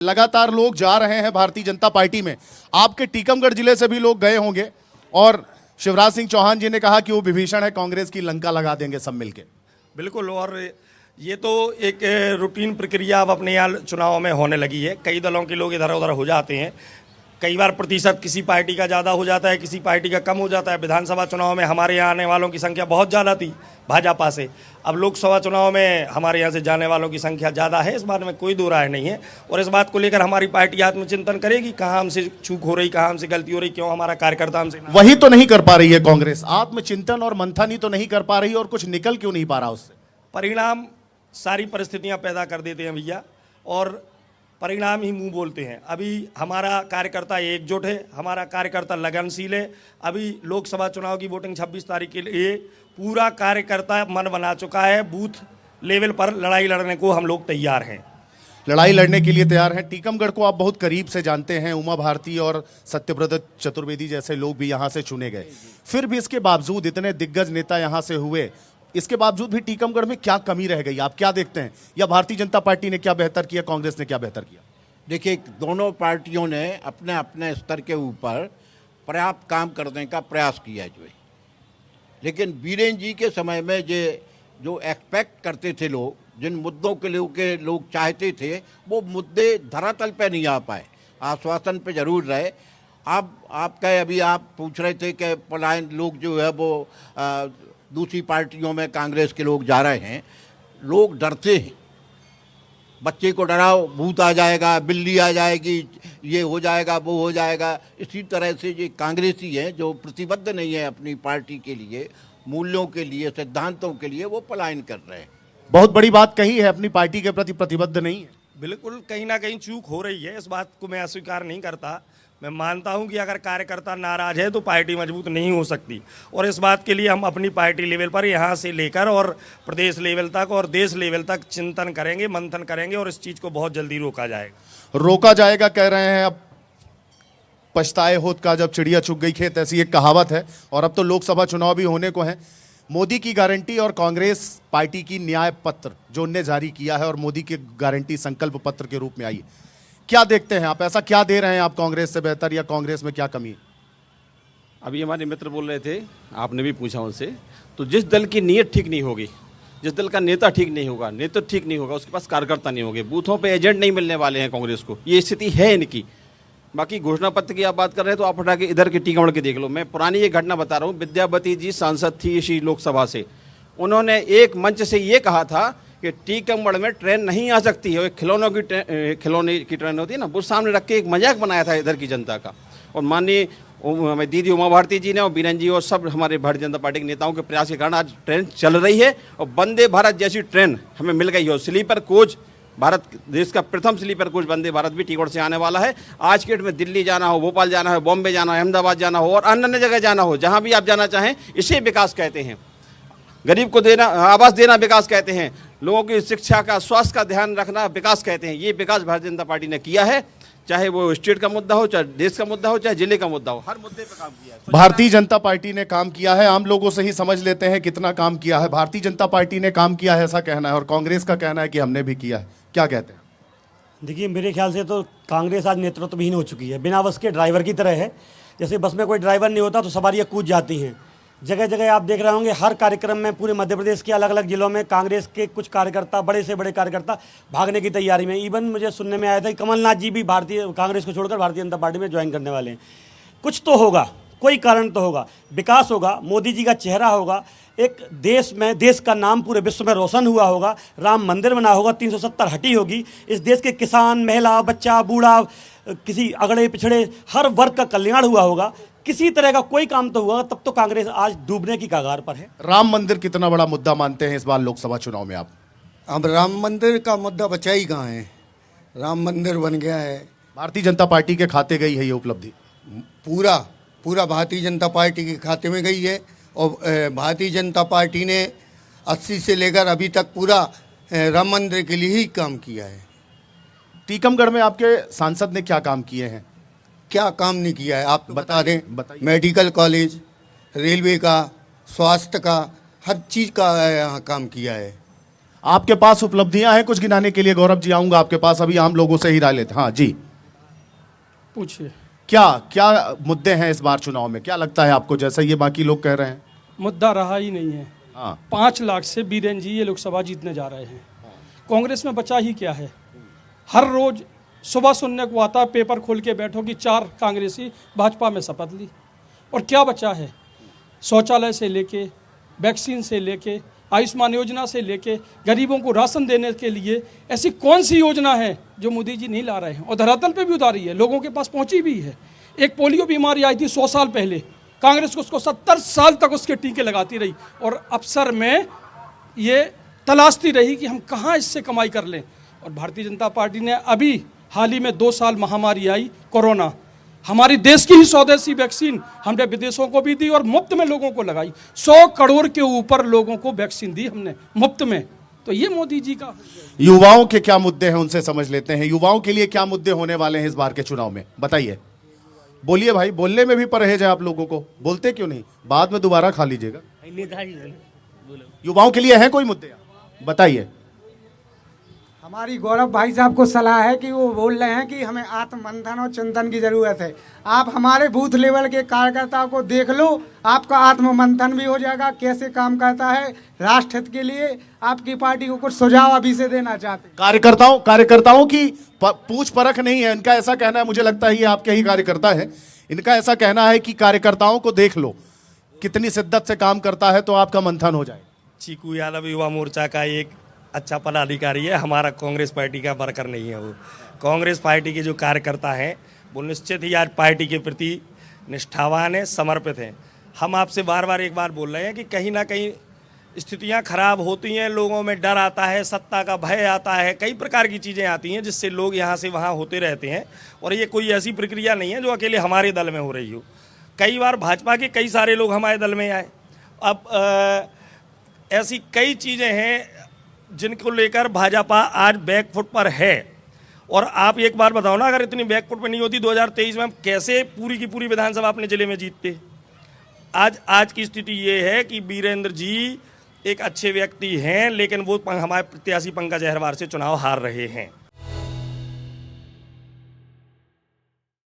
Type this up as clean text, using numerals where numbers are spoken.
लगातार लोग जा रहे हैं भारतीय जनता पार्टी में। आपके टीकमगढ़ जिले से भी लोग गए होंगे और शिवराज सिंह चौहान जी ने कहा कि वो विभीषण है, कांग्रेस की लंका लगा देंगे सब मिलके। बिल्कुल। और ये तो एक रूटीन प्रक्रिया अब अपने यहाँ चुनाव में होने लगी है। कई दलों के लोग इधर उधर हो जाते हैं। कई बार प्रतिशत किसी पार्टी का ज़्यादा हो जाता है, किसी पार्टी का कम हो जाता है। विधानसभा चुनाव में हमारे यहाँ आने वालों की संख्या बहुत ज़्यादा थी भाजपा से। अब लोकसभा चुनाव में हमारे यहाँ से जाने वालों की संख्या ज़्यादा है, इस बात में कोई दो राय नहीं है। और इस बात को लेकर हमारी पार्टी आत्मचिंतन करेगी, कहाँ हमसे चूक हो रही, कहाँ हमसे गलती हो रही, क्यों हमारा कार्यकर्ता हमसे वही तो नहीं कर पा रही है कांग्रेस। आत्मचिंतन और मंथन ही तो नहीं कर पा रही और कुछ निकल क्यों नहीं पा रहा उससे? परिणाम सारी परिस्थितियां पैदा कर देते हैं भैया, और परिणाम ही मुंह बोलते हैं। अभी हमारा कार्यकर्ता एकजुट है, हमारा कार्यकर्ता लगनशील है। अभी लोकसभा चुनाव की वोटिंग 26 तारीख के लिए पूरा कार्यकर्ता मन बना चुका है। बूथ लेवल पर लड़ाई लड़ने को हम लोग तैयार हैं। लड़ाई लड़ने के लिए तैयार हैं। टीकमगढ़ को आप बहुत करीब से जानते हैं। उमा भारती और सत्यव्रत चतुर्वेदी जैसे लोग भी यहाँ से चुने गए। फिर भी इसके बावजूद इतने दिग्गज नेता यहाँ से हुए, इसके बावजूद भी टीकमगढ़ में क्या कमी रह गई? आप क्या देखते हैं? या भारतीय जनता पार्टी ने क्या बेहतर किया, कांग्रेस ने क्या बेहतर किया? देखिए, दोनों पार्टियों ने अपने अपने स्तर के ऊपर पर्याप्त काम करने का प्रयास किया जो है। लेकिन बीरेन जी के समय में जो एक्सपेक्ट करते थे लोग, जिन मुद्दों के लोग चाहते थे, वो मुद्दे धरातल पे नहीं आ पाए। आश्वासन पे जरूर रहे। अब अभी आप पूछ रहे थे कि पलायन लोग जो है वो दूसरी पार्टियों में कांग्रेस के लोग जा रहे हैं। लोग डरते हैं। बच्चे को डराओ, भूत आ जाएगा, बिल्ली आ जाएगी, ये हो जाएगा, वो हो जाएगा। इसी तरह से ये कांग्रेसी हैं जो प्रतिबद्ध नहीं है अपनी पार्टी के लिए, मूल्यों के लिए, सिद्धांतों के लिए, वो पलायन कर रहे हैं। बहुत बड़ी बात कही है, अपनी पार्टी के प्रति प्रतिबद्ध नहीं है। बिल्कुल, कहीं ना कहीं चूक हो रही है, इस बात को मैं अस्वीकार नहीं करता। मैं मानता हूं कि अगर कार्यकर्ता नाराज है तो पार्टी मजबूत नहीं हो सकती। और इस बात के लिए हम अपनी पार्टी लेवल पर यहाँ से लेकर और प्रदेश लेवल तक और देश लेवल तक चिंतन करेंगे, मंथन करेंगे, और इस चीज़ को बहुत जल्दी रोका जाएगा। रोका जाएगा कह रहे हैं। अब पछताए होत का जब चिड़िया चुग गई खेत, ऐसी एक कहावत है। और अब तो लोकसभा चुनाव भी होने को हैं। मोदी की गारंटी और कांग्रेस पार्टी की न्याय पत्र जो उनने जारी किया है और मोदी की गारंटी संकल्प पत्र के रूप में आई है, क्या देखते हैं आप? ऐसा क्या दे रहे हैं आप कांग्रेस से बेहतर, या कांग्रेस में क्या कमी है? अभी हमारे मित्र बोल रहे थे, आपने भी पूछा उनसे, तो जिस दल की नीयत ठीक नहीं होगी, जिस दल का नेता ठीक नहीं होगा, नेतृत्व ठीक नहीं होगा, उसके पास कार्यकर्ता नहीं होंगे, बूथों पे एजेंट नहीं मिलने वाले हैं कांग्रेस को। ये स्थिति है इनकी। बाकी घोषणा पत्र की आप बात कर रहे हैं तो आप हटा के इधर के टीकमगढ़ के देख लो। मैं पुरानी ये घटना बता रहा हूँ। विद्यावती जी सांसद थी इसी लोकसभा से। उन्होंने एक मंच से ये कहा था कि टीकमगढ़ में ट्रेन नहीं आ सकती है। खिलौने की ट्रेन होती है ना, वो सामने रख के एक मजाक बनाया था इधर की जनता का। और माननीय दीदी उमा भारती जी ने और बीरेन जी और सब हमारे भारतीय जनता पार्टी के नेताओं के प्रयास के कारण आज ट्रेन चल रही है। और वंदे भारत जैसी ट्रेन हमें मिल गई है। स्लीपर कोच, भारत देश का प्रथम स्लीपर कोच वंदे भारत भी टीकमगढ़ से आने वाला है। आज के डेट में दिल्ली जाना हो, भोपाल जाना हो, बॉम्बे जाना हो, अहमदाबाद जाना हो और अन्य जगह जाना हो, जहाँ भी आप जाना चाहें, इसे विकास कहते हैं। गरीब को देना, आवास देना विकास कहते हैं। लोगों की शिक्षा का, स्वास्थ्य का ध्यान रखना विकास कहते हैं। ये विकास भारतीय जनता पार्टी ने किया है। चाहे वो स्टेट का मुद्दा हो, चाहे देश का मुद्दा हो, चाहे जिले का मुद्दा हो, हर मुद्दे पे काम किया है। भारतीय जनता पार्टी ने काम किया है। आम लोगों से ही समझ लेते हैं कितना काम किया है। भारतीय जनता पार्टी ने काम किया है ऐसा कहना है, और कांग्रेस का कहना है कि हमने भी किया है। क्या कहते हैं? देखिए, मेरे ख्याल से तो कांग्रेस आज नेतृत्वहीन हो चुकी है। बिना बस के ड्राइवर की तरह है। जैसे बस में कोई ड्राइवर नहीं होता तो सवारियाँ कूद जाती हैं। जगह जगह आप देख रहे होंगे, हर कार्यक्रम में पूरे मध्य प्रदेश के अलग अलग जिलों में कांग्रेस के कुछ कार्यकर्ता, बड़े से बड़े कार्यकर्ता भागने की तैयारी में। इवन मुझे सुनने में आया था कि कमलनाथ जी भी कांग्रेस को छोड़कर भारतीय जनता पार्टी में ज्वाइन करने वाले हैं। कुछ तो होगा, कोई कारण तो होगा। विकास होगा, मोदी जी का चेहरा होगा, एक देश का नाम पूरे विश्व में रोशन हुआ होगा, राम मंदिर बना होगा, 370 हटी होगी। इस देश के किसान, महिला, बच्चा, बूढ़ा, किसी अगड़े पिछड़े हर वर्ग का कल्याण हुआ होगा। किसी तरह का कोई काम तो हुआ, तब तो कांग्रेस आज डूबने की कगार पर है। राम मंदिर कितना बड़ा मुद्दा मानते हैं इस बार लोकसभा चुनाव में आप? अब राम मंदिर का मुद्दा बचा ही कहाँ है? राम मंदिर बन गया है। भारतीय जनता पार्टी के खाते गई है ये उपलब्धि? पूरा भारतीय जनता पार्टी के खाते में गई है। और भारतीय जनता पार्टी ने 80 से लेकर अभी तक पूरा राम मंदिर के लिए ही काम किया है। टीकमगढ़ में आपके सांसद ने क्या काम किए हैं? क्या काम नहीं किया है आप बता दें? बताइए। मेडिकल कॉलेज, रेलवे का, स्वास्थ्य का, हर चीज़ का यहाँ काम किया है। आपके पास उपलब्धियां हैं कुछ गिनाने के लिए? गौरव जी, आऊंगा आपके पास, अभी आम लोगों से ही राय लेते। हाँ जी, पूछिए। क्या क्या मुद्दे हैं इस बार चुनाव में? क्या लगता है आपको, जैसा ये बाकी लोग कह रहे हैं? मुद्दा रहा ही नहीं है। हाँ, 5 लाख से बीरेन जी ये लोकसभा जीतने जा रहे हैं। कांग्रेस में बचा ही क्या है? हर रोज सुबह सुनने को आता है, पेपर खोल के बैठो कि 4 कांग्रेसी भाजपा में शपथ ली, और क्या बचा है? शौचालय से लेके, वैक्सीन से लेके, आयुष्मान योजना से लेके, गरीबों को राशन देने के लिए ऐसी कौन सी योजना है जो मोदी जी नहीं ला रहे हैं? और धरातल पे भी उतारी है, लोगों के पास पहुंची भी है। एक पोलियो बीमारी आई थी 100 साल पहले, कांग्रेस को उसको 70 साल तक उसके टीके लगाती रही, और अफसर में ये तलाशती रही कि हम कहाँ इससे कमाई कर लें। और भारतीय जनता पार्टी ने अभी हाल ही में 2 साल महामारी आई कोरोना, हमारी देश की ही स्वदेशी वैक्सीन हमने विदेशों को भी दी और मुफ्त में लोगों को लगाई। 100 करोड़ के ऊपर लोगों को वैक्सीन दी हमने मुफ्त में। तो ये मोदी जी का। युवाओं के क्या मुद्दे हैं उनसे समझ लेते हैं। युवाओं के लिए क्या मुद्दे होने वाले हैं इस बार के चुनाव में, बताइए। बोलिए भाई, बोलने में भी परहेज है आप लोगों को, बोलते क्यों नहीं? बाद में दोबारा खा लीजिएगा। युवाओं के लिए है कोई मुद्दे, बताइए। हमारी गौरव भाई साहब को सलाह है कि वो बोल रहे हैं कि हमें आत्ममंथन और चिंतन की जरूरत है। आप हमारे बूथ लेवल के कार्यकर्ताओं को देख लो, आपका आत्ममंथन भी हो जाएगा कैसे काम करता है राष्ट्र हित के लिए। आपकी पार्टी को कुछ सुझाव अभी से देना चाहते हैं। कार्यकर्ताओं की पूछ परख नहीं है, इनका ऐसा कहना है। मुझे लगता है ये आपके ही कार्यकर्ता है, इनका ऐसा कहना है कि कार्यकर्ताओं को देख लो कितनी शिद्दत से काम करता है तो आपका मंथन हो जाए। चीकू यादव युवा मोर्चा का एक अच्छा पदाधिकारी है, हमारा कांग्रेस पार्टी का वर्कर नहीं है। वो कांग्रेस पार्टी के जो कार्यकर्ता हैं वो निश्चित ही आज पार्टी के प्रति निष्ठावान है, समर्पित हैं। हम आपसे बार बार एक बार बोल रहे हैं कि कहीं ना कहीं स्थितियां खराब होती हैं, लोगों में डर आता है, सत्ता का भय आता है, कई प्रकार की चीज़ें आती हैं जिससे लोग यहाँ से वहाँ होते रहते हैं। और ये कोई ऐसी प्रक्रिया नहीं है जो अकेले हमारे दल में हो रही हो। कई बार भाजपा के कई सारे लोग हमारे दल में आए। अब ऐसी कई चीज़ें हैं जिनको लेकर भाजपा आज बैकफुट पर है। और आप एक बार बताओ ना, अगर इतनी बैकफुट पर नहीं होती 2023 में हम कैसे पूरी की पूरी विधानसभा अपने जिले में जीतते। आज की स्थिति ये है कि बीरेंद्र जी एक अच्छे व्यक्ति हैं, लेकिन वो हमारे प्रत्याशी पंकज अहरवार से चुनाव हार रहे हैं।